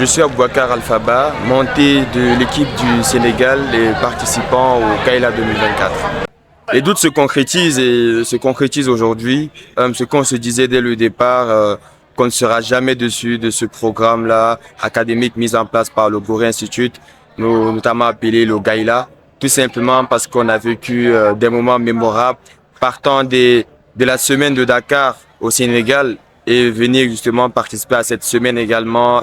Je suis Aboubacar Alphaba, monté de l'équipe du Sénégal et participant au Gaïla 2024. Les doutes se concrétisent et se concrétisent aujourd'hui. Ce qu'on se disait dès le départ, qu'on ne sera jamais dessus de ce programme-là académique mis en place par le Gorée Institute, notamment appelé le Gaïla, tout simplement parce qu'on a vécu des moments mémorables partant de la semaine de Dakar au Sénégal et venir justement participer à cette semaine également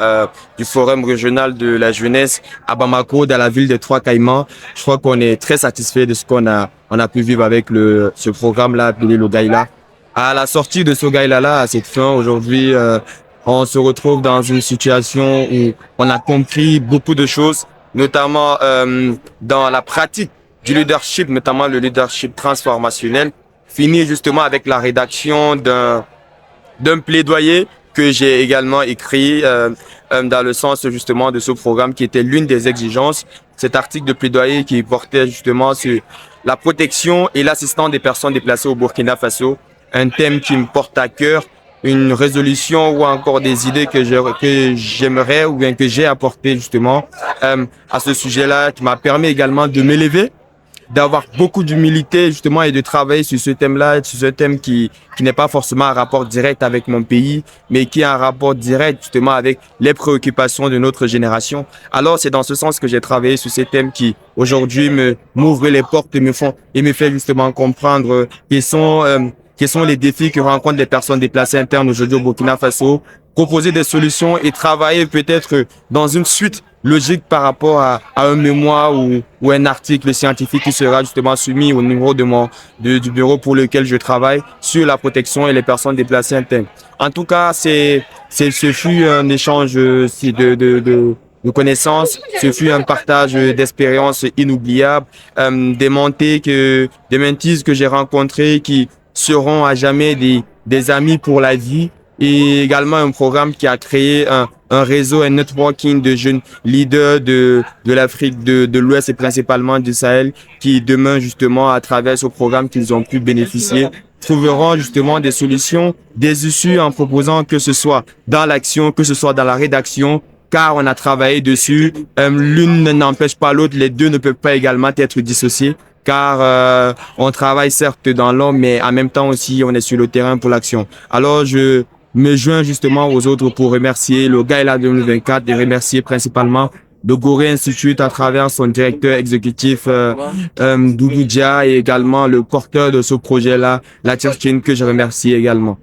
du Forum régional de la jeunesse à Bamako, dans la ville des Trois Caïmans. Je crois qu'on est très satisfait de ce qu'on a pu vivre avec ce programme-là appelé le Gaïla. À la sortie de ce Gaïla-là, à cette fin, aujourd'hui, on se retrouve dans une situation où on a compris beaucoup de choses, notamment dans la pratique du leadership, notamment le leadership transformationnel, fini justement avec la rédaction d'un plaidoyer que j'ai également écrit dans le sens justement de ce programme qui était l'une des exigences. Cet article de plaidoyer qui portait justement sur la protection et l'assistance des personnes déplacées au Burkina Faso, un thème qui me porte à cœur, une résolution ou encore des idées que j'aimerais ou bien que j'ai apportées justement à ce sujet-là, qui m'a permis également de m'élever, d'avoir beaucoup d'humilité justement et de travailler sur ce thème-là, sur ce thème qui n'est pas forcément un rapport direct avec mon pays, mais qui est un rapport direct justement avec les préoccupations de notre génération. Alors c'est dans ce sens que j'ai travaillé sur ces thèmes qui aujourd'hui m'ouvrent les portes et me fait justement comprendre quels sont les défis que rencontrent les personnes déplacées internes aujourd'hui au Burkina Faso, proposer des solutions et travailler peut-être dans une suite logique par rapport à un mémoire ou un article scientifique qui sera justement soumis au niveau du bureau pour lequel je travaille sur la protection et les personnes déplacées internes. En tout cas, ce fut un échange de connaissances, ce fut un partage d'expériences inoubliables, des mentees que j'ai rencontrés qui seront à jamais des amis pour la vie, et également un programme qui a créé un réseau, un networking de jeunes leaders de l'Afrique de l'Ouest et principalement du Sahel, qui demain justement à travers ce programme qu'ils ont pu bénéficier, trouveront justement des solutions, des issues en proposant que ce soit dans l'action, que ce soit dans la rédaction, car on a travaillé dessus. L'une n'empêche pas l'autre, les deux ne peuvent pas également être dissociés, car on travaille certes dans l'ombre, mais en même temps aussi on est sur le terrain pour l'action. Alors je me joins justement aux autres pour remercier le Gaïla 2024 et remercier principalement le Gorée Institute à travers son directeur exécutif Doudou Dia et également le porteur de ce projet-là, la Tchirkin, que je remercie également.